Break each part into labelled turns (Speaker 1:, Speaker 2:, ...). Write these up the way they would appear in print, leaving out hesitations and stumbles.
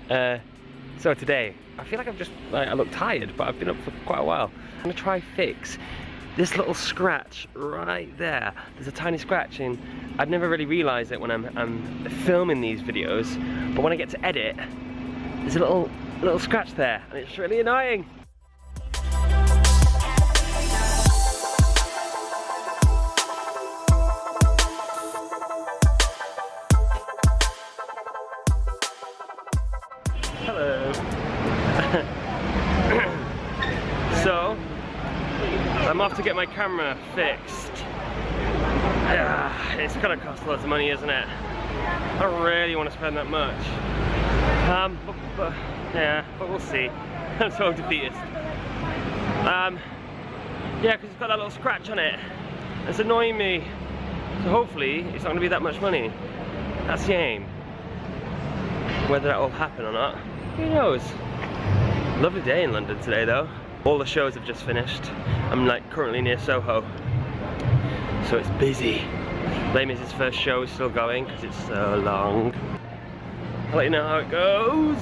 Speaker 1: So today, I feel like I look tired, but I've been up for quite a while. I'm gonna try fix this little scratch right there. There's a tiny scratch, and I've never really realised it when I'm filming these videos, but when I get to edit, there's a little scratch there, and it's really annoying. Hello. So, I'm off to get my camera fixed. It's gonna cost loads of money, isn't it? I don't really want to spend that much. But we'll see. I'm so defeatist. Yeah, because it's got that little scratch on it. It's annoying me. So hopefully, it's not gonna be that much money. That's the aim. Whether that will happen or not, who knows? Lovely day in London today though. All the shows have just finished. I'm like currently near Soho, so it's busy. Les Mis' first show is still going because it's so long. I'll let you know how it goes.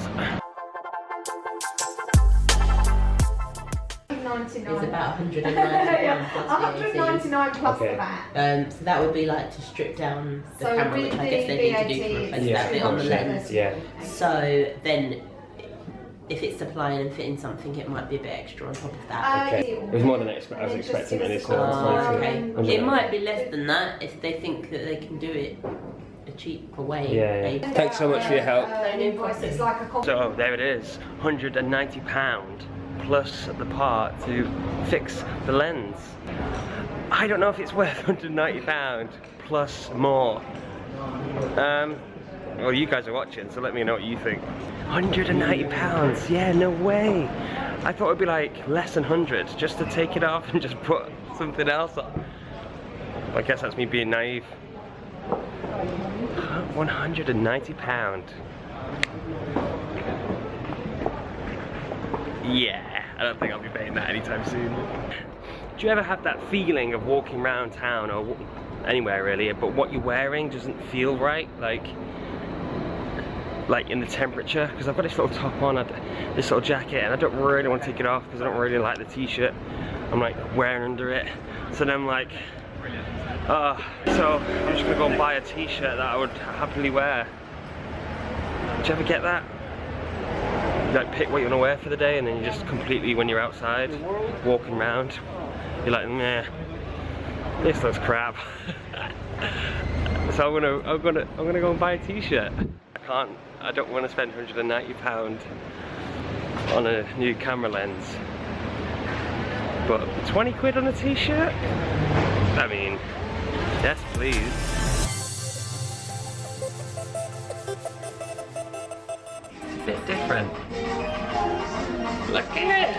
Speaker 2: It's about £199 plus
Speaker 3: £199 plus the VAT.
Speaker 2: so that would be like to strip down the camera, which I guess they need to do to replace that bit on the lens.
Speaker 1: Yeah.
Speaker 2: So then, if it's supplying and fitting something, it might be a bit extra on top of that.
Speaker 1: Okay. It was more than I was expecting at this point.
Speaker 2: Okay. It might be less than that if they think that they can do it a cheaper way.
Speaker 1: Yeah. Thanks so much for your help.
Speaker 3: It's like a
Speaker 1: So there it is, £190 plus the part to fix the lens. I don't know if it's worth £190 plus more. Well, you guys are watching, so let me know what you think. £190, yeah, no way. I thought it'd be like less than 100 just to take it off and just put something else on. I guess that's me being naive. £190. Yeah, I don't think I'll be paying that anytime soon. Do you ever have that feeling of walking around town or anywhere really, but what you're wearing doesn't feel right? Like in the temperature, because I've got this little top on, this little jacket, and I don't really want to take it off because I don't really like the t-shirt I'm like wearing under it. So then I'm like, so I'm just gonna go and buy a t-shirt that I would happily wear. Do you ever get that? You like pick what you want to wear for the day, and then you just completely, when you're outside, walking around, you're like, nah, this looks crap. So I'm gonna go and buy a t-shirt. I don't want to spend £190 on a new camera lens, but 20 quid on a t-shirt? I mean, yes please. It's a bit different. Look at it!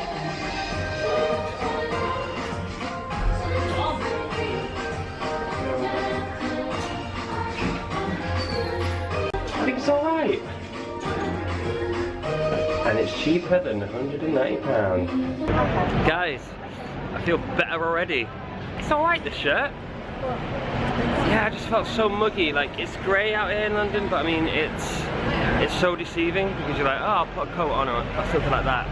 Speaker 1: I think it's alright. And it's cheaper than £190. Guys, I feel better already. It's alright, the shirt. Yeah, I just felt so muggy. Like, it's grey out here in London, but I mean, it's so deceiving because you're like, oh, I'll put a coat on or something like that.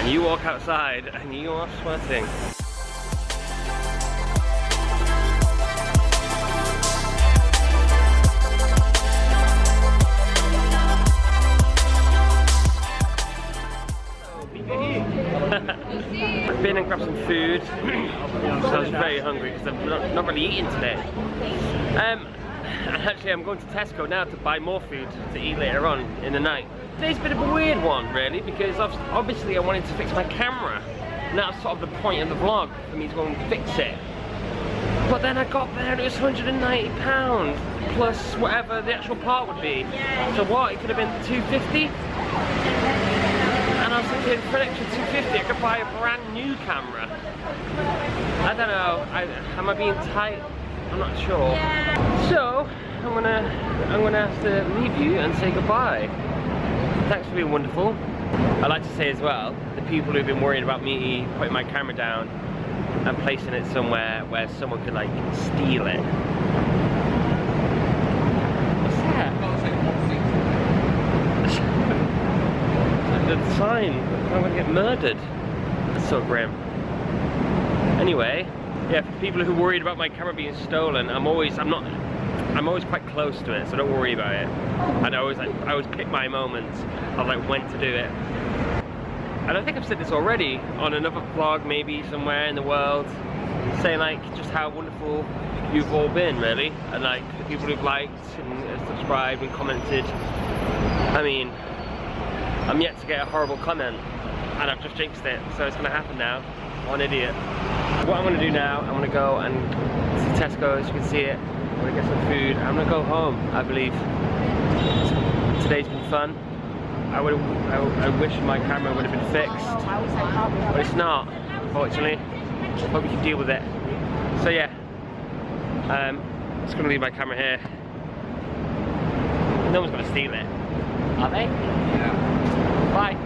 Speaker 1: And you walk outside and you are sweating. I've been and grabbed some food, so I was very hungry because I've not really eaten today. And actually I'm going to Tesco now to buy more food to eat later on in the night. Today's a bit of a weird one really, because obviously I wanted to fix my camera, and that's sort of the point of the vlog, for me to go and fix it. But then I got there and it was £190 plus whatever the actual part would be. So what, it could have been £250? And I was thinking, for an extra £250 I could buy a brand new camera. I don't know, am I being tight? I'm not sure. So, I'm gonna have to leave you and say goodbye. Thanks for being wonderful. I'd like to say as well, the people who've been worried about me putting my camera down and placing it somewhere where someone could like steal it. What's that? under the sign. I'm gonna get murdered. That's so grim. Anyway, yeah, for people who are worried about my camera being stolen, I'm always quite close to it, so don't worry about it. And I always pick my moments of like when to do it. And I think I've said this already on another vlog, maybe somewhere in the world, saying like just how wonderful you've all been, really, and like the people who've liked and subscribed and commented. I mean, I'm yet to get a horrible comment, and I've just jinxed it, so it's gonna happen now. What an idiot. What I'm gonna do now, I'm gonna go and to Tesco, as you can see it. I'm gonna get some food. I'm gonna go home, I believe. Today's been fun. I wish my camera would have been fixed, but it's not, unfortunately. Hope you can deal with it. So yeah, I'm just gonna leave my camera here. No one's gonna steal it, are they? Yeah. Bye.